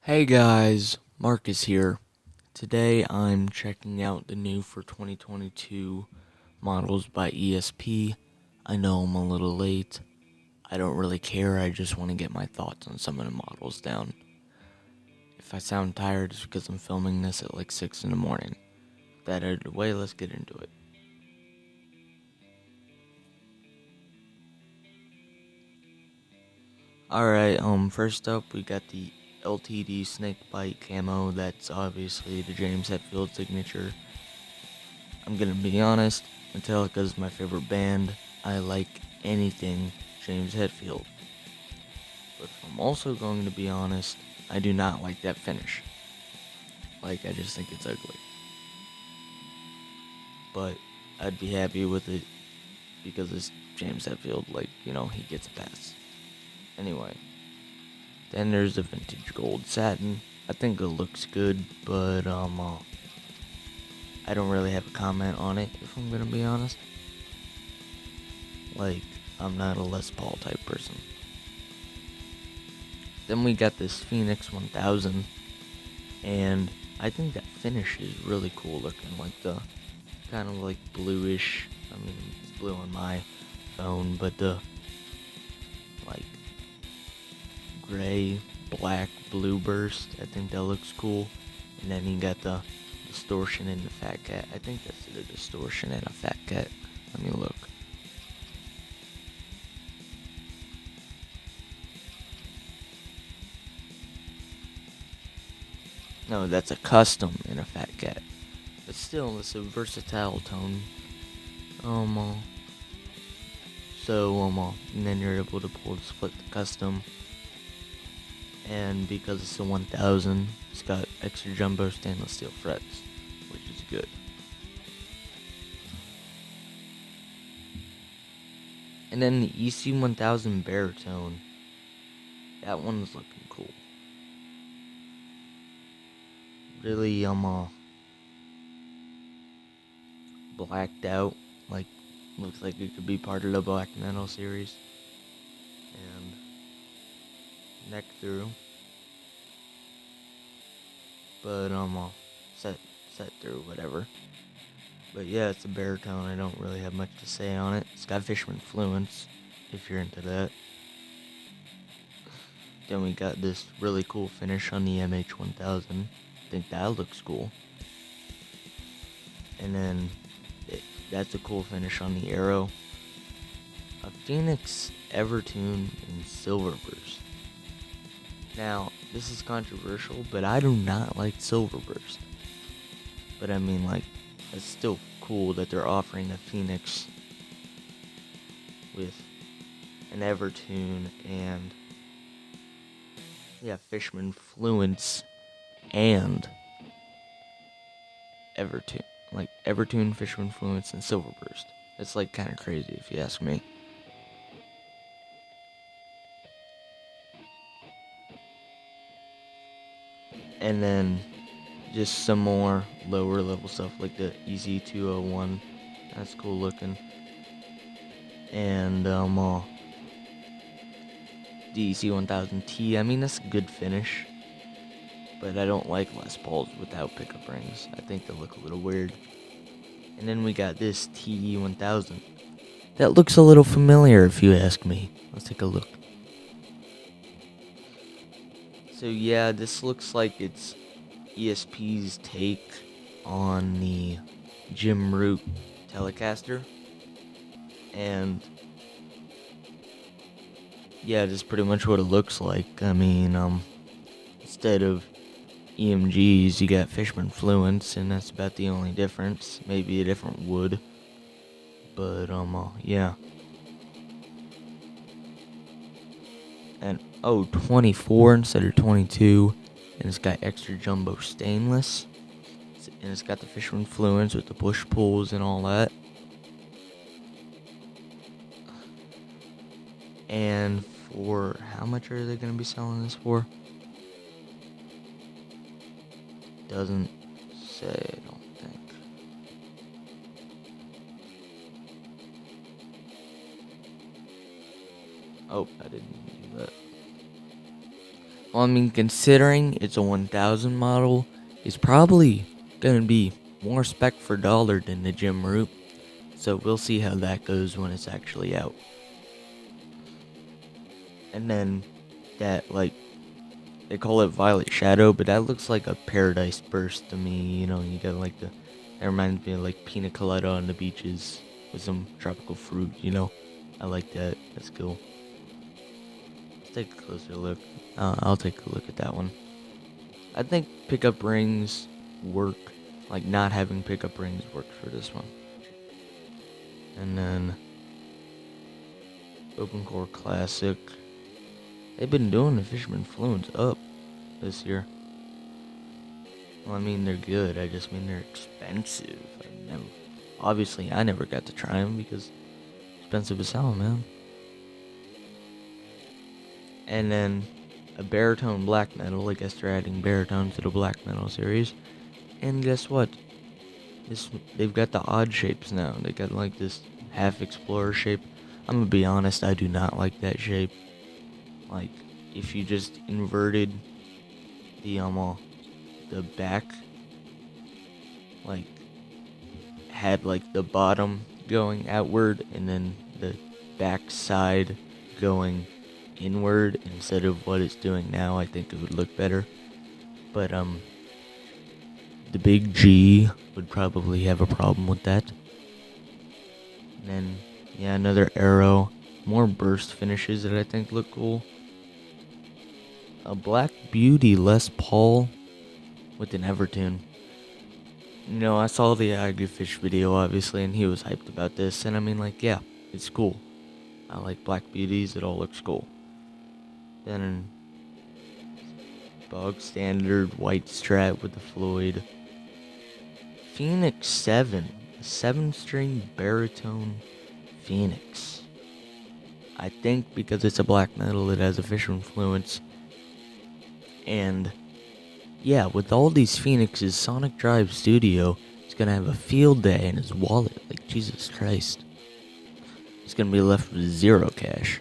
Hey guys, Marcus here. Today I'm checking out the new for 2022 models by ESP. I know I'm a little late. I don't really care, I just want to get my thoughts on some of the models down. If I sound tired, it's because I'm filming this at like 6 in the morning. That out of the way, let's get into it. Alright, first up we got the LTD Snakebyte Camo. That's obviously the James Hetfield signature. I'm gonna be honest, Metallica is my favorite band. I like anything James Hetfield. But if I'm also going to be honest, I do not like that finish. I just think it's ugly. But I'd be happy with it because it's James Hetfield, he gets a pass. Anyway, then there's the vintage gold satin. I think it looks good, but I don't really have a comment on it, if I'm gonna be honest. I'm not a Les Paul type person. Then we got this Phoenix 1000, and I think that finish is really cool looking, the kind of bluish, it's blue on my phone, but the gray, black, blue burst, I think that looks cool. And then you got the distortion in the Fat Cat. I think that's the distortion in a Fat Cat. Let me look. No, that's a custom in a Fat Cat. But still, it's a versatile tone. And then you're able to split the custom. And because it's a 1000, it's got extra jumbo stainless steel frets, which is good. And then the EC1000 Baritone, that one's looking cool. Really, blacked out, looks like it could be part of the Black Metal series. And neck through, but set through, whatever. But yeah, it's a baritone. I don't really have much to say on it. It's got Fishman Fluence, if you're into that. Then we got this really cool finish on the MH1000. I think that looks cool. And then that's a cool finish on the Arrow. A Phoenix Evertune and Silverburst. Now, this is controversial, but I do not like Silverburst. But it's still cool that they're offering a Phoenix with an Evertune and Fishman Fluence and Evertune. Evertune, Fishman Fluence, and Silverburst. It's kind of crazy if you ask me. And then just some more lower level stuff like the EZ201. That's cool looking. And the EC1000T. That's a good finish. But I don't like Les Pauls without pickup rings. I think they look a little weird. And then we got this TE1000. That looks a little familiar if you ask me. Let's take a look. So yeah, this looks like it's ESP's take on the Jim Root Telecaster. And yeah, that's pretty much what it looks like. Instead of EMGs, you got Fishman Fluence, and that's about the only difference. Maybe a different wood. But, yeah. And, 24 instead of 22. And it's got extra jumbo stainless. And it's got the Fishman Fluence with the push pulls and all that. And for how much are they going to be selling this for? Doesn't say, I don't think. Oh, I didn't do that. Well, I mean, considering it's a 1000 model, it's probably gonna be more spec for dollar than the gym root. So we'll see how that goes when it's actually out. And then that, like, they call it Violet Shadow, but that looks like a Paradise Burst to me. You know, you got like that reminds me of like pina colada on the beaches with some tropical fruit, you know. I like that. That's cool. Let's take a closer look. I'll take a look at that one. I think pickup rings work. Like, not having pickup rings works for this one. And then Open Core Classic. They've been doing the Fisherman Fluents up this year. Well, I mean, they're good. I just mean they're expensive. I never got to try them because expensive as hell, man. And then a Baritone Black Metal. I guess they're adding Baritone to the Black Metal series. And guess what? They've got the odd shapes now. They got like this half explorer shape. I'm gonna be honest, I do not like that shape. Like, if you just inverted the back, like, had like the bottom going outward and then the back side going inward instead of what it's doing now, I think it would look better. But the big G would probably have a problem with that. And then, yeah, another arrow. More burst finishes that I think look cool. A Black Beauty Les Paul with an Evertune. You know, I saw the Agrifish video, obviously, and he was hyped about this. And I mean, like, yeah, it's cool. I like Black Beauties. It all looks cool. Then, bog standard white Strat with the Floyd. Phoenix 7. A 7-string baritone Phoenix. I think because it's a black metal, it has a Fisher influence. And yeah, with all these Phoenixes, Sonic Drive Studio is gonna have a field day in his wallet. Like, Jesus Christ. He's gonna be left with 0 cash.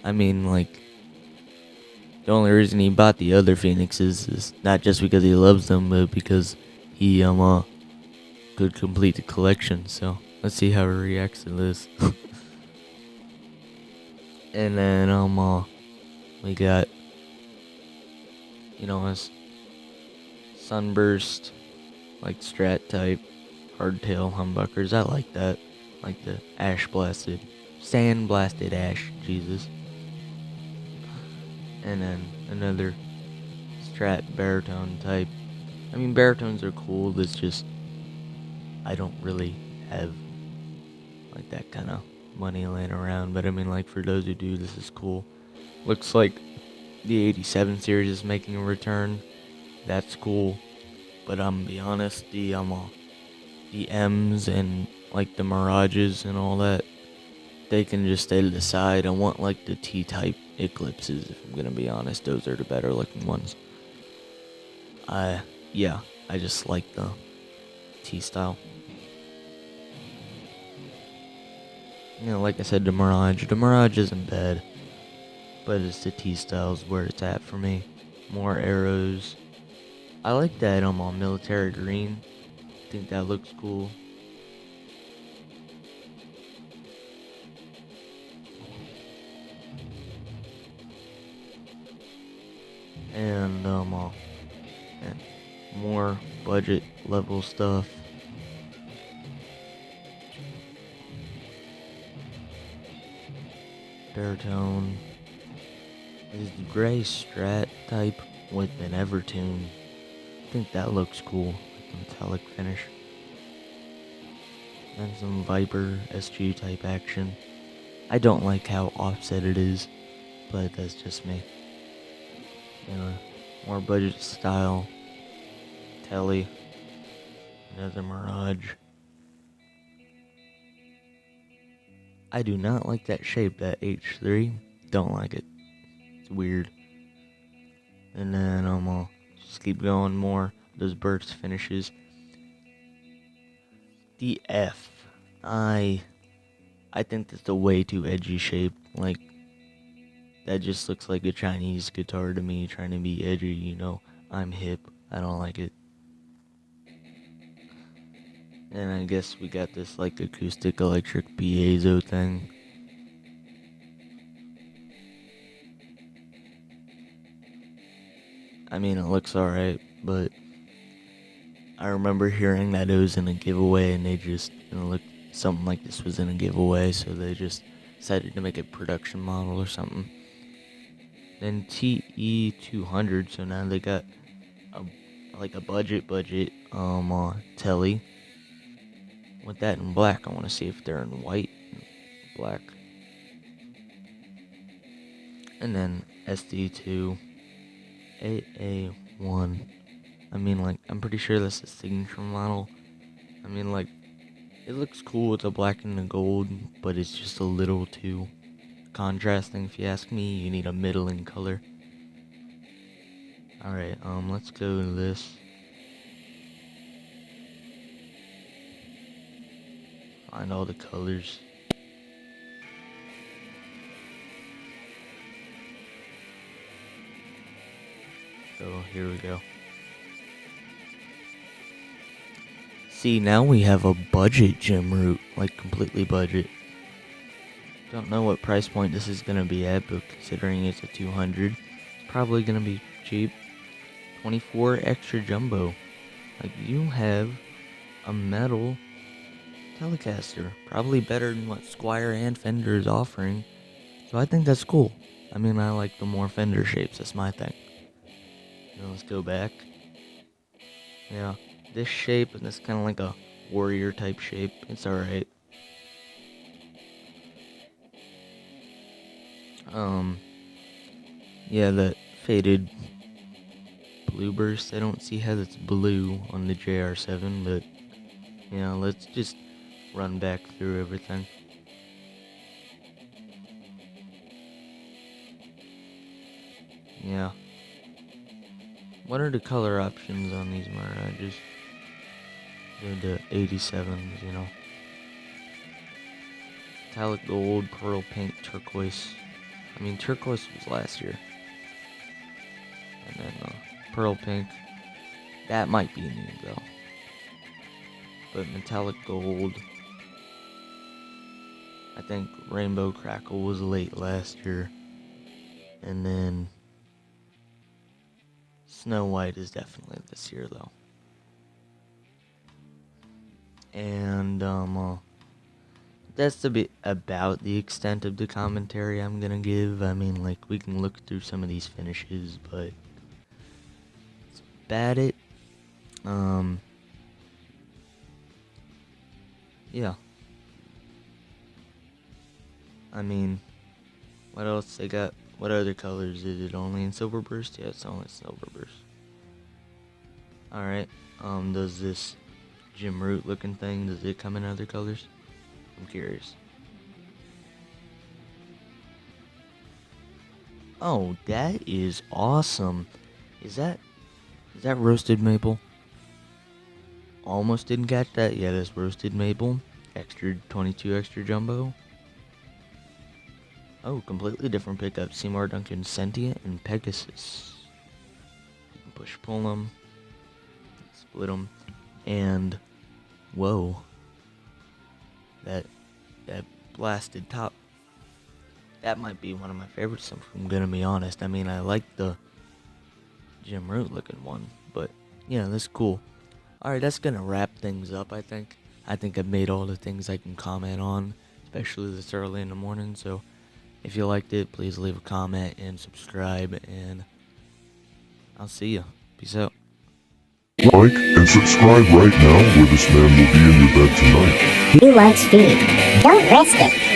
I mean, like, the only reason he bought the other Phoenixes is not just because he loves them, but because he could complete the collection. So let's see how he reacts to this. And then we got, you know, a Sunburst, like Strat type, hardtail humbuckers. I like that. Like the ash blasted, sand blasted ash, Jesus. And then another Strat baritone type. I mean, baritones are cool. It's just, I don't really have like that kind of money laying around. But I mean, like, for those who do, this is cool. Looks like the 87 series is making a return. That's cool. But I'm gonna be honest, the M's and like the Mirages and all that, they can just stay to the side. I want like the T-type Eclipses, if I'm gonna be honest. Those are the better looking ones. Yeah, I just like the T-style. You know, like I said, the Mirage isn't bad, but it's the T-styles where it's at for me. More arrows. I like that on military green. I think that looks cool. And and more budget level stuff. Baritone. This is the gray Strat type with an Evertune. I think that looks cool. Like the metallic finish. And some Viper SG type action. I don't like how offset it is, but that's just me. You know, more budget style. Telly. Another Mirage. I do not like that shape, that H3. Don't like it. It's weird. And then I'll just keep going more. Those burst finishes. The F. I think that's a way too edgy shape. Like, that just looks like a Chinese guitar to me, trying to be edgy, you know. I'm hip. I don't like it. And I guess we got this like acoustic electric piezo thing. I mean, it looks alright, but I remember hearing that it was in a giveaway, and they just, you know, looked something like this was in a giveaway, so they just decided to make a production model or something. Then TE200, so now they got a budget telly with that in black. I want to see if they're in white and black. And then SD2 AA1. I mean, like, I'm pretty sure that's the signature model. I mean, like, it looks cool with the black and the gold, but it's just a little too contrasting, if you ask me. You need a middling color. Alright, let's go to this. Find all the colors. So, here we go. See, now we have a budget gym route, like completely budget. Don't know what price point this is gonna be at, but considering it's a 200, it's probably gonna be cheap. 24 extra jumbo. Like, you have a metal Telecaster, probably better than what Squire and Fender is offering. So I think that's cool. I mean, I like the more Fender shapes. That's my thing. Now let's go back. Yeah, this shape, and this kind of like a warrior type shape. It's alright. Yeah, that faded blue burst. I don't see how that's blue on the JR7, but yeah, let's just run back through everything. Yeah. What are the color options on these Mirages? The 87s, you know. Metallic gold, pearl pink, turquoise. I mean, turquoise was last year. And then pearl pink. That might be new though. But metallic gold. I think rainbow crackle was late last year. And then Snow White is definitely this year though. And that's a bit about the extent of the commentary I'm gonna give. I mean, like, we can look through some of these finishes, but it's about it. Yeah. I mean, what else they got? What other colors? Is it only in Silverburst? Yeah, it's only Silverburst. Alright, does this gym root looking thing, does it come in other colors? I'm curious. Oh, that is awesome. Is that roasted maple? Almost didn't catch that. Yeah, that's roasted maple. Extra 22 extra jumbo. Oh, completely different pickup. Seymour Duncan Sentient and Pegasus. You can push pull them, split them, and whoa, that blasted top. That might be one of my favorites, if I'm gonna be honest. I mean, I like the Jim Root looking one, but yeah, that's cool. Alright, that's gonna wrap things up, I think. I think I've made all the things I can comment on, especially this early in the morning, so if you liked it, please leave a comment and subscribe, and I'll see you. Peace out. Like and subscribe right now, or this man will be in your bed tonight. You like speed. Don't risk it.